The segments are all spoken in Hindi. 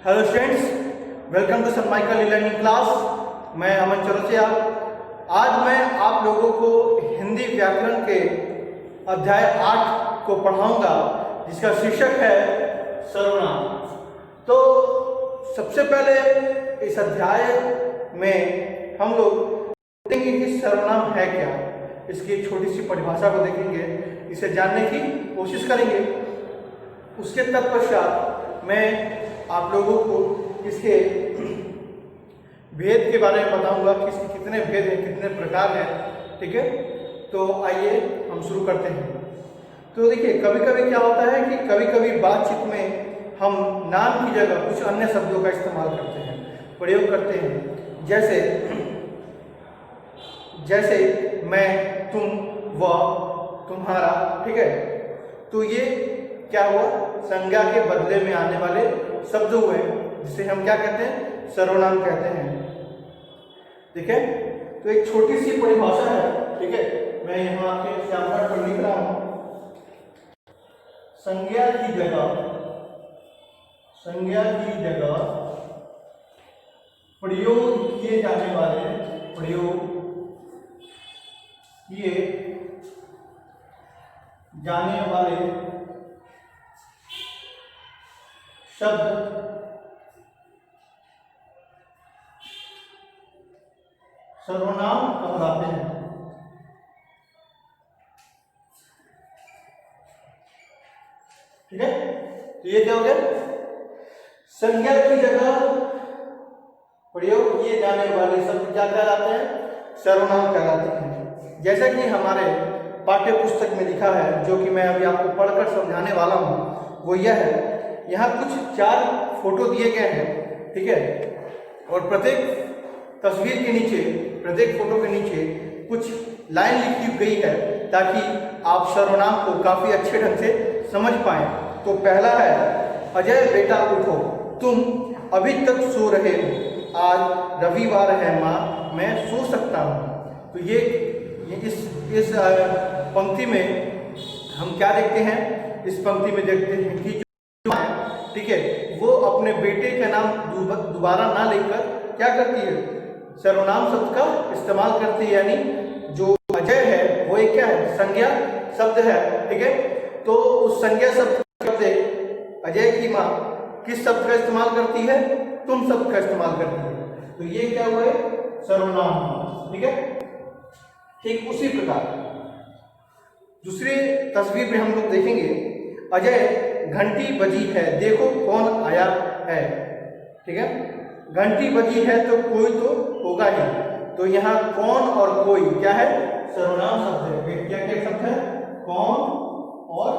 Hello students, welcome to Sun Michael learning class. मैं अमन चौरसिया। आज मैं आप लोगों को हिंदी व्याकरण के अध्याय 8 को पढ़ाऊंगा, जिसका शीर्षक है सर्वनाम। तो सबसे पहले इस अध्याय में हम लोग देखेंगे कि सर्वनाम है क्या। इसकी एक छोटी सी परिभाषा को देखेंगे, इसे जानने की कोशिश करेंगे। उसके तत्पश्चात मैं आप लोगों को इसके भेद के बारे में बताऊंगा कि इसके कितने भेद हैं, कितने प्रकार हैं। ठीक है, तो आइए हम शुरू करते हैं। तो देखिए, कभी कभी क्या होता है कि कभी कभी बातचीत में हम नाम की जगह कुछ अन्य शब्दों का इस्तेमाल करते हैं, प्रयोग करते हैं। जैसे मैं, तुम, वह, तुम्हारा। ठीक है, तो ये क्या हुआ, संज्ञा के बदले में आने वाले शब्द हुए, जिसे हम क्या कहते हैं, सर्वनाम कहते हैं। ठीक है, तो एक छोटी सी परिभाषा है। ठीक है, मैं यहाँ आपके श्यामकार्ड पर लिख रहा हूं। संज्ञा की जगह प्रयोग किए जाने वाले शब्द सर्वनाम कहलाते हैं। ठीक है, तो ये क्या हो गया, संज्ञा की जगह प्रयोग किए जाने वाले शब्द क्या कहलाते हैं, सर्वनाम कहलाते हैं। जैसा कि हमारे पाठ्य पुस्तक में लिखा है, जो कि मैं अभी आपको पढ़कर समझाने वाला हूं, वो यह है। यहाँ कुछ 4 फोटो दिए गए हैं। ठीक है, और प्रत्येक तस्वीर के नीचे, प्रत्येक फोटो के नीचे कुछ लाइन लिखी गई है, ताकि आप सर्वनाम को काफी अच्छे ढंग से समझ पाएं। तो पहला है, अजय बेटा उठो, तुम अभी तक सो रहे हो, आज रविवार है माँ, मैं सो सकता हूँ। तो ये इस पंक्ति में हम क्या देखते हैं, इस पंक्ति में देखते हैं कि जो है, ठीक है, वो अपने बेटे का नाम दोबारा ना लेकर क्या करती है, सर्वनाम शब्द का इस्तेमाल करती है। यानी जो अजय है वो एक क्या है, संज्ञा शब्द है। ठीक है, तो उस संज्ञा शब्द से अजय की माँ किस शब्द का इस्तेमाल करती है, तुम शब्द का इस्तेमाल करती है। तो ये क्या हुआ है, सर्वनाम। ठीक है, ठीक उसी प्रकार दूसरी तस्वीर में हम लोग देखेंगे, अजय घंटी बजी है, देखो कौन आया है। ठीक है, घंटी बजी है तो कोई तो होगा ही। तो यहाँ कौन और कोई क्या है, सर्वनाम शब्द है। क्या क्या शब्द है, कौन और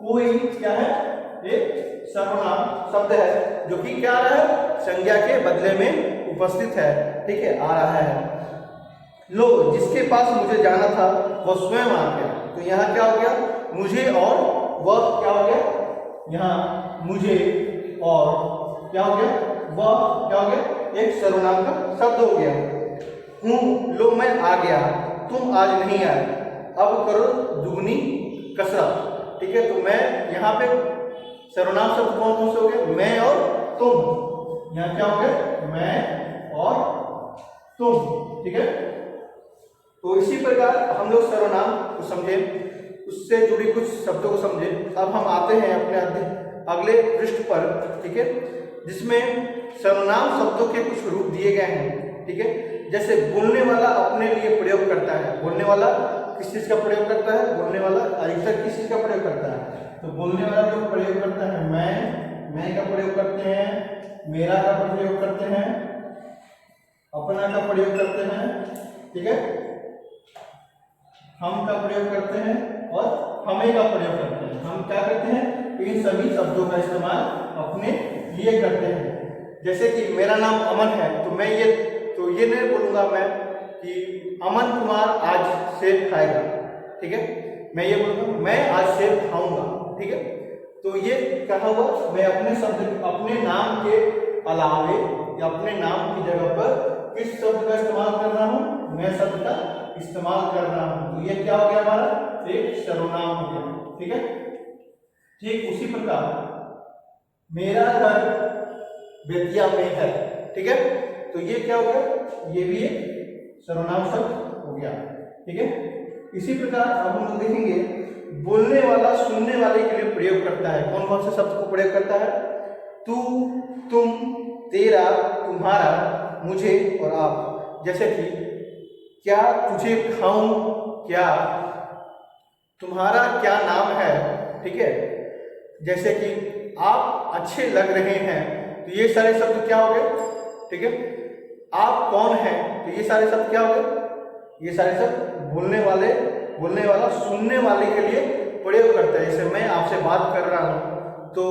कोई क्या है, एक सर्वनाम शब्द है, जो कि क्या आ रहा है, संज्ञा के बदले में उपस्थित है। ठीक है, आ रहा है। लो, जिसके पास मुझे जाना था वह स्वयं आ गया। तो यहाँ क्या हो गया, मुझे और वह क्या हो गया, यहाँ मुझे और क्या हो गया, वह क्या हो गया, एक सर्वनाम का शब्द हो गया। हूँ, लो मैं आ गया, तुम आज नहीं आए, अब करो दुगनी कसरत। ठीक है, तो मैं यहाँ पे सर्वनाम शब्द कौन कौन से हो गए, मैं और तुम। यहाँ क्या हो गया, मैं और तुम। ठीक है, तो इसी प्रकार हम लोग सर्वनाम को समझे, उससे जुड़ी कुछ शब्दों को समझे। अब हम आते हैं अपने अगले पृष्ठ पर। ठीक है, जिसमें सर्वनाम शब्दों के कुछ रूप दिए गए हैं। ठीक है, जैसे बोलने वाला अपने लिए प्रयोग करता है। बोलने वाला किस चीज का प्रयोग करता है, बोलने वाला अधिकतर किस चीज का प्रयोग करता है, तो बोलने वाला जो प्रयोग करता है, मैं का प्रयोग करते हैं, मेरा का प्रयोग करते हैं, अपना का प्रयोग करते हैं। ठीक है, हम का प्रयोग करते हैं और हमें का प्रयोग करते हैं। हम क्या करते हैं, इन सभी शब्दों का इस्तेमाल अपने लिए करते हैं। जैसे कि मेरा नाम अमन है, तो मैं ये नहीं बोलूंगा मैं कि अमन कुमार आज सेब खाएगा। ठीक है, मैं ये बोलूंगा मैं आज सेब खाऊंगा। ठीक है, तो ये क्या हुआ, मैं अपने शब्द, अपने नाम के अलावे या अपने नाम की जगह पर किस शब्द का इस्तेमाल कर रहा हूं, मैं शब्द का इस्तेमाल कर रहा हूं। तो ये क्या हो गया, हमारा एक सर्वनाम हो गया। ठीक है, ठीक उसी प्रकार मेरा घर बेतिया में है। ठीक है, तो ये क्या हो गया, ये भी एक सर्वनाम शब्द हो गया। ठीक है, इसी प्रकार अब हम लोग देखेंगे बोलने वाला सुनने वाले के लिए प्रयोग करता है। कौन कौन से शब्द को प्रयोग करता है? तू, तुम, तेरा, तुम्हारा, मुझे और आप। जैसे कि क्या तुझे खाऊं, क्या, तुम्हारा क्या नाम है। ठीक है, जैसे कि आप अच्छे लग रहे हैं, तो ये सारे शब्द क्या हो गए। ठीक है, आप कौन हैं, तो ये सारे शब्द क्या हो गए, ये सारे शब्द बोलने वाला सुनने वाले के लिए प्रयोग करता है। जैसे मैं आपसे बात कर रहा हूं तो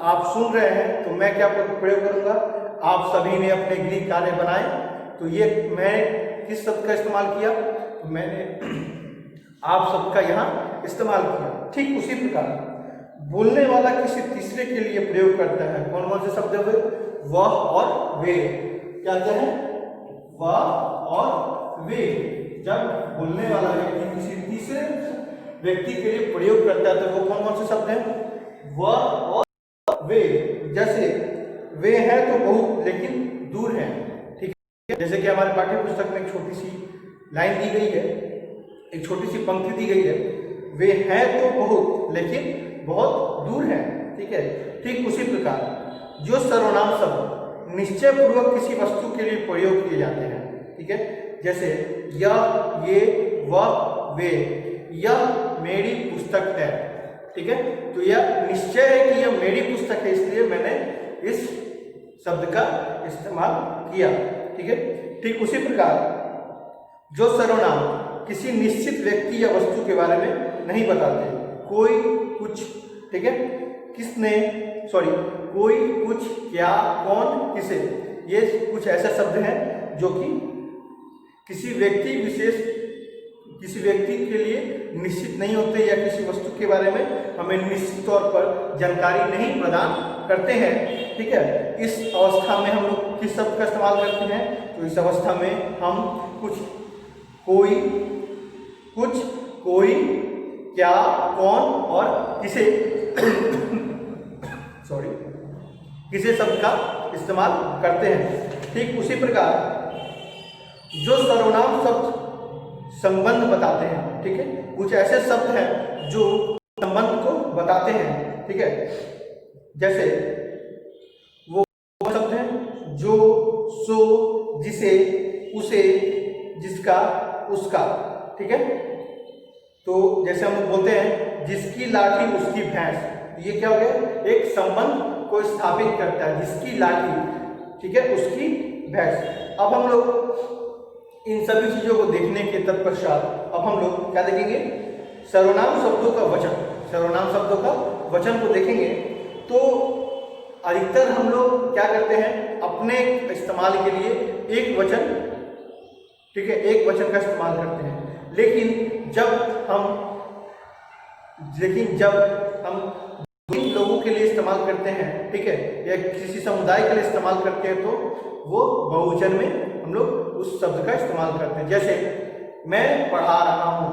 आप सुन रहे हैं, तो मैं क्या प्रयोग करूंगा, आप सभी ने अपने गृह कार्य बनाए, तो ये मैं किस शब्द का इस्तेमाल किया, तो मैंने आप शब्द का यहाँ इस्तेमाल किया। ठीक उसी प्रकार बोलने वाला किसी तीसरे के लिए प्रयोग करता है। कौन कौन से शब्द हुए, वह और वे। क्या क्या है, वह और वे। जब बोलने वाला व्यक्ति किसी तीसरे व्यक्ति के लिए प्रयोग करता है तो वो कौन कौन से शब्द हैं, वह और वे। जैसे वे हैं तो बहुत लेकिन दूर हैं। ठीक है, जैसे कि हमारे पाठ्य पुस्तक में एक छोटी सी लाइन दी गई है, एक छोटी सी पंक्ति दी गई है, वे हैं तो बहुत लेकिन बहुत दूर हैं। ठीक है, ठीक उसी प्रकार जो सर्वनाम शब्द निश्चय पूर्वक किसी वस्तु के लिए प्रयोग किए जाते हैं। ठीक है, जैसे यह, ये, वह, वे, यह मेरी पुस्तक है। ठीक है, तो यह निश्चय है कि यह मेरी पुस्तक है, इसलिए मैंने इस शब्द का इस्तेमाल किया। ठीक है, ठीक उसी प्रकार जो सर्वनाम किसी निश्चित व्यक्ति या वस्तु के बारे में नहीं बताते, कोई, कुछ। ठीक है, किसने, सॉरी, कोई, कुछ, क्या, कौन, किसे, ये कुछ ऐसे शब्द हैं जो कि किसी व्यक्ति विशेष, किसी व्यक्ति के लिए निश्चित नहीं होते या किसी वस्तु के बारे में हमें निश्चित तौर पर जानकारी नहीं प्रदान करते हैं। ठीक है, इस अवस्था में हम लोग किस शब्द का इस्तेमाल करते हैं, तो इस अवस्था में हम कुछ, कोई, कुछ, कोई, क्या, कौन और किसे सॉरी, किसे शब्द का इस्तेमाल करते हैं। ठीक उसी प्रकार जो सर्वनाम शब्द संबंध बताते हैं। ठीक है, कुछ ऐसे शब्द हैं जो संबंध को बताते हैं। ठीक है, जैसे वो शब्द हैं जो, सो, जिसे, उसे, जिसका, उसका। ठीक है, तो जैसे हम बोलते हैं जिसकी लाठी उसकी भैंस, ये क्या हो गया, एक संबंध को स्थापित करता है, जिसकी लाठी, ठीक है, उसकी भैंस। अब हम लोग इन सभी चीजों को देखने के तत्पश्चात अब हम लोग क्या देखेंगे, सर्वनाम शब्दों का वचन। सर्वनाम शब्दों का वचन को देखेंगे तो अधिकतर हम लोग क्या करते हैं, अपने इस्तेमाल के लिए एक वचन, ठीक है, एक वचन का इस्तेमाल करते हैं। लेकिन जब हम इन लोगों के लिए इस्तेमाल करते हैं, ठीक है, या किसी समुदाय के लिए इस्तेमाल करते हैं, तो वो बहुवचन में हम लोग उस शब्द का इस्तेमाल करते हैं। जैसे मैं पढ़ा रहा हूँ,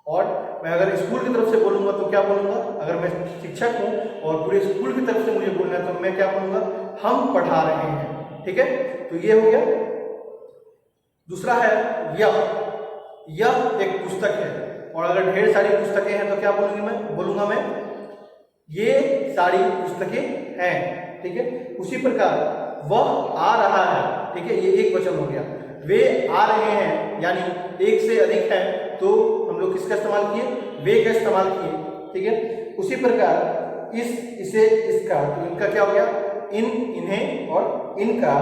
और मैं अगर स्कूल की तरफ से बोलूँगा तो क्या बोलूँगा, अगर मैं शिक्षक हूँ और पूरे स्कूल की तरफ से मुझे बोलना है तो मैं क्या बोलूँगा, हम पढ़ा रहे हैं। ठीक है, तो ये हो गया। दूसरा है यह एक पुस्तक है, और अगर ढेर सारी पुस्तकें हैं तो क्या बोलूँगा मैं ये सारी पुस्तकें हैं। ठीक है, उसी प्रकार वह आ रहा है, ठीक है, ये एक वचन हो गया। वे आ रहे हैं, यानी एक से अधिक है, तो हम लोग किसका इस्तेमाल किए, वे का इस्तेमाल किए। ठीक है, उसी प्रकार इस, इसे, इसका, तो इनका क्या हो गया, इन, इन्हें और इनका।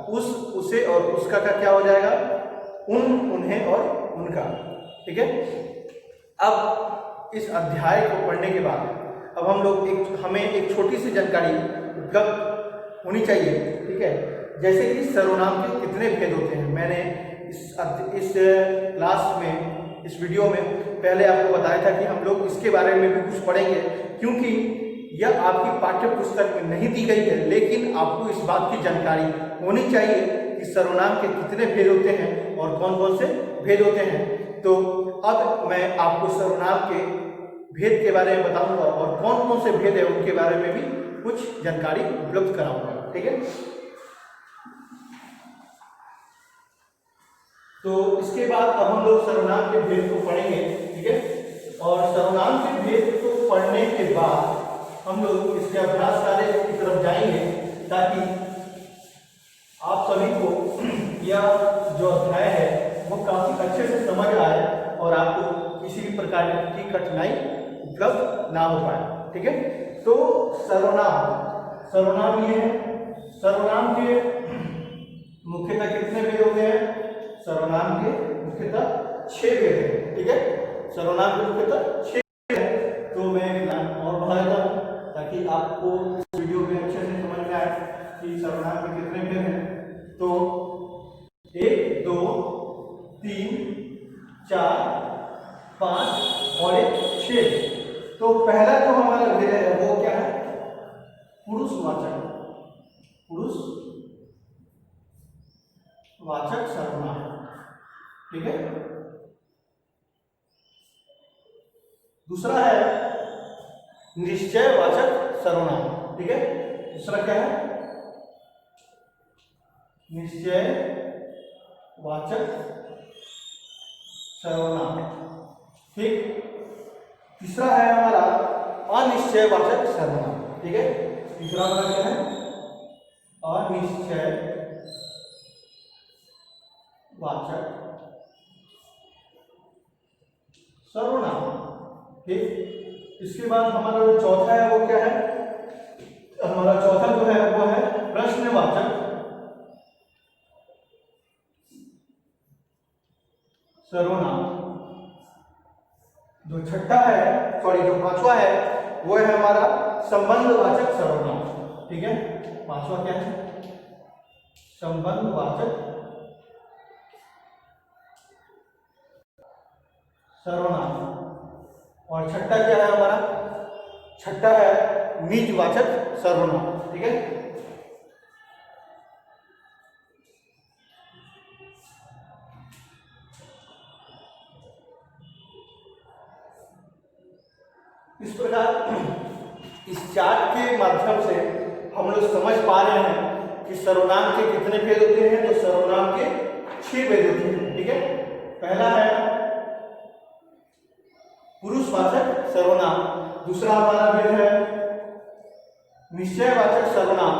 उस, उसे और उसका का क्या हो जाएगा, उन, उन्हें और उनका। ठीक है, अब इस अध्याय को पढ़ने के बाद अब हम लोग हमें एक छोटी सी जानकारी उपलब्ध होनी चाहिए। ठीक है, जैसे कि सर्वनाम के कितने भेद होते हैं। मैंने इस क्लास में, इस वीडियो में पहले आपको बताया था कि हम लोग इसके बारे में भी कुछ पढ़ेंगे, क्योंकि यह आपकी पाठ्य पुस्तक में नहीं दी गई है, लेकिन आपको इस बात की जानकारी होनी चाहिए कि सर्वनाम के कितने भेद होते हैं और कौन कौन से भेद होते हैं। तो अब मैं आपको सर्वनाम के भेद के बारे में बताऊंगा और कौन कौन से भेद है उनके बारे में भी कुछ जानकारी उपलब्ध कराऊंगा। ठीक है। तो इसके बाद अब हम लोग सर्वनाम के भेद को पढ़ेंगे, ठीक है। और सर्वनाम के भेद को पढ़ने के बाद हम लोग इसके अभ्यास कार्य की तरफ जाएंगे, ताकि आप सभी को यह जो अध्याय है वो काफी अच्छे से समझ आए और आपको किसी भी प्रकार की कठिनाई उपलब्ध ना हो पाए, ठीक है। तो सर्वनाम ये है। सर्वनाम के मुख्यतः कितने भेद होते हैं? सर्वनाम के मुख्यतः 6 भेद हैं, ठीक है। सर्वनाम के मुख्यतः 6 भेद हैं। तो मैं और बढ़ा देता हूँ ताकि आपको इस वीडियो में अच्छे से समझ में आए कि सर्वनाम के कितने भेद हैं। तो 1, 2, 3, 4, 5 और 6। तो पहला जो हमारा भेद है वो क्या है? पुरुषवाचक सर्वनाम, ठीक है। दूसरा है निश्चयवाचक सर्वनाम, ठीक है। दूसरा क्या है? निश्चयवाचक सर्वनाम, ठीक। तीसरा है हमारा अनिश्चयवाचक सर्वनाम, ठीक है। तीसरा हमारा क्या है? अनिश्चयवाचक सर्वनाम, ठीक। इसके बाद हमारा जो चौथा है वो क्या है? हमारा चौथा जो है वो है प्रश्नवाचक सर्वनाम। जो छठा है, जो पांचवा है वो है हमारा संबंधवाचक सर्वनाम, ठीक है। पांचवा क्या है? संबंधवाचक सर्वनाम। और छठा क्या है हमारा? छठा है निजवाचक सर्वनाम, ठीक है। इस प्रकार इस चार्ट के माध्यम से हम लोग समझ पा रहे हैं कि सर्वनाम के कितने भेद होते हैं। तो सर्वनाम के 6 भेद होते हैं, ठीक है। पहला है पुरुषवाचक सर्वनाम। दूसरा हमारा भेद है निश्चयवाचक सर्वनाम।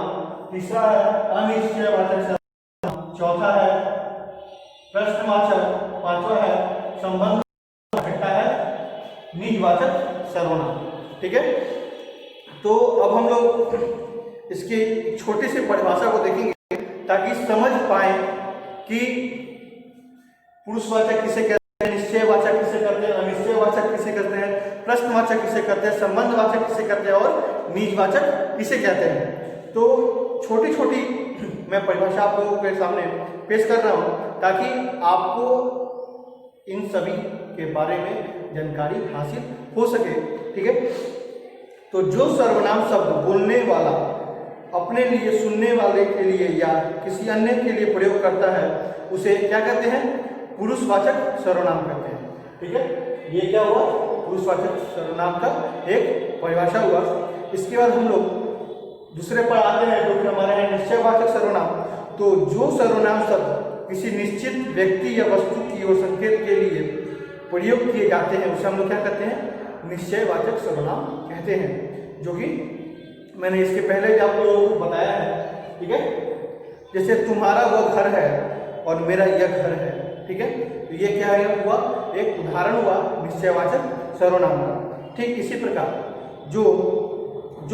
तीसरा है अनिश्चयवाचक सर्वनाम। चौथा है प्रश्नवाचक। पांचवा है संबंध। छठा है निजवाचक सर्वनाम, ठीक है। तो अब हम लोग इसकी छोटी सी परिभाषा को देखेंगे ताकि समझ पाए कि पुरुषवाचक किसे कहते हैं, निश्चयवाचक किसे कहते हैं, अनिश्चयवाचक किसे कहते हैं, प्रश्नवाचक किसे कहते हैं, संबंधवाचक किसे कहते हैं और निजवाचक किसे कहते हैं। तो छोटी छोटी मैं परिभाषा आप लोगों के सामने पेश कर रहा हूं ताकि आपको इन सभी के बारे में जानकारी हासिल हो सके, ठीक है। तो जो सर्वनाम शब्द बोलने वाला अपने लिए, सुनने वाले के लिए या किसी अन्य के लिए प्रयोग करता है उसे क्या कहते हैं? पुरुषवाचक सर्वनाम कहते हैं, ठीक है। ये क्या हुआ? पुरुषवाचक सर्वनाम का एक परिभाषा हुआ। इसके बाद हम लोग दूसरे पर आते हैं जो कि हमारे हैं निश्चयवाचक सर्वनाम। तो जो सर्वनाम शब्द किसी निश्चित व्यक्ति या वस्तु की ओर संकेत के लिए प्रयोग किए जाते हैं उसे हम लोग क्या कहते हैं? निश्चयवाचक सर्वनाम कहते हैं, जो कि मैंने इसके पहले भी आप लोगों को बताया है, ठीक है। जैसे तुम्हारा वह घर है और मेरा यह घर है, ठीक है। तो ये क्या है? हुआ एक उदाहरण हुआ निश्चयवाचक सर्वनाम का, ठीक। इसी प्रकार जो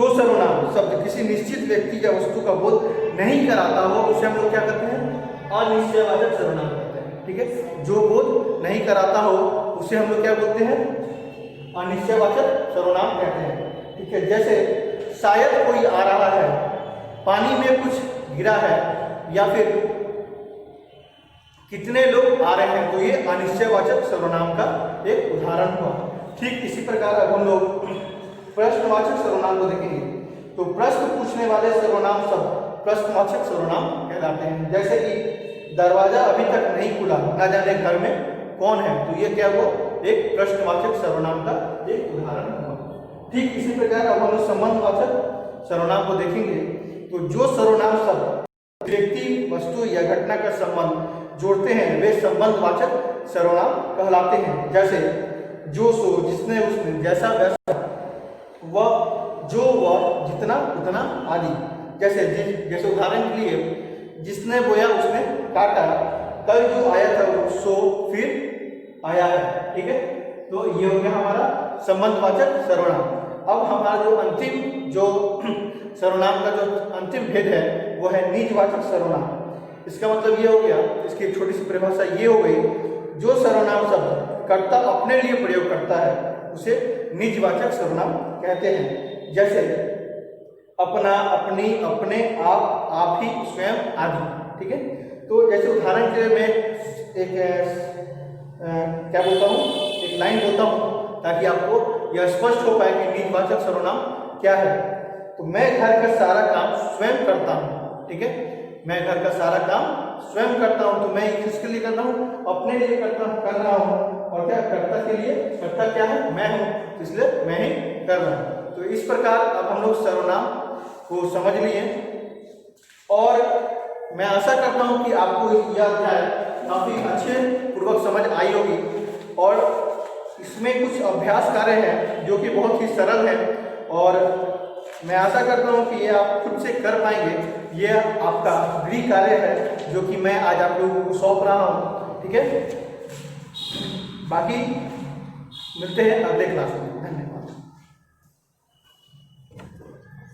सर्वनाम शब्द किसी निश्चित व्यक्ति या वस्तु का बोध नहीं कराता हो उसे हम लोग क्या कहते हैं? अनिश्चयवाचक सर्वनाम कहते हैं, ठीक है। जो बोध नहीं कराता हो उसे हम लोग क्या बोलते हैं? अनिश्चयवाचक सर्वनाम कहते हैं, ठीक है। जैसे शायद कोई आ रहा है, पानी में कुछ गिरा है, या फिर कितने लोग आ रहे हैं, तो ये अनिश्चयवाचक सर्वनाम का एक उदाहरण हुआ, ठीक। इसी प्रकार अब हम लोग प्रश्नवाचक सर्वनाम को देखेंगे। तो प्रश्न पूछने वाले सर्वनाम शब्द प्रश्नवाचक सर्वनाम कहलाते हैं। जैसे कि दरवाजा अभी तक नहीं खुला, न जाने घर में कौन है, तो ये क्या हुआ? एक प्रश्नवाचक सर्वनाम का एक उदाहरण हुआ, ठीक। इसी प्रकार अब हम संबंधवाचक सर्वनाम को देखेंगे। तो जो सर्वनाम शब्द व्यक्ति, वस्तु या घटना का संबंध जोड़ते हैं वे संबंधवाचक सर्वनाम कहलाते हैं। जैसे जो, सो, जिसने, उसने, जैसा, वैसा, वह, जो, वह, जितना, उतना आदि। जैसे उदाहरण के लिए जिसने बोया उसने काटा, कल जो आया था वो सो फिर आया है। ठीक है, तो ये हो गया हमारा संबंधवाचक सर्वनाम। अब हमारा जो अंतिम सर्वनाम का जो अंतिम भेद है वो है निजवाचक सर्वनाम। इसका मतलब ये हो गया, इसकी एक छोटी सी परिभाषा ये हो गई, जो सर्वनाम शब्द कर्ता अपने लिए प्रयोग करता है उसे निजवाचक सर्वनाम कहते हैं। जैसे अपना, अपनी, अपने, आप ही, स्वयं आदि। ठीक है, तो जैसे उदाहरण के लिए मैं एक क्या बोलता हूँ, एक लाइन बोलता हूँ ताकि आपको यह स्पष्ट हो पाए कि निजवाचक सर्वनाम क्या है। तो मैं घर का सारा काम स्वयं करता हूँ। ठीक है, मैं घर का सारा काम स्वयं करता हूँ, तो मैं किसके लिए कर रहा हूँ, अपने लिए कर रहा हूँ। और क्या कर्ता के लिए, कर्ता क्या है, मैं हूँ, इसलिए मैं ही कर रहा हूँ। तो इस प्रकार अब हम लोग सर्वनाम को समझ लिए और मैं आशा करता हूँ कि आपको यह अध्याय काफी अच्छे पूर्वक समझ आई होगी और इसमें कुछ अभ्यास कार्य हैं जो कि बहुत ही सरल हैं और मैं आशा करता हूँ कि ये आप खुद से कर पाएंगे। ये आपका गृह कार्य है जो कि मैं आज आप लोगों को सौंप रहा हूँ। ठीक है, बाकी मिलते हैं अगले क्लास में।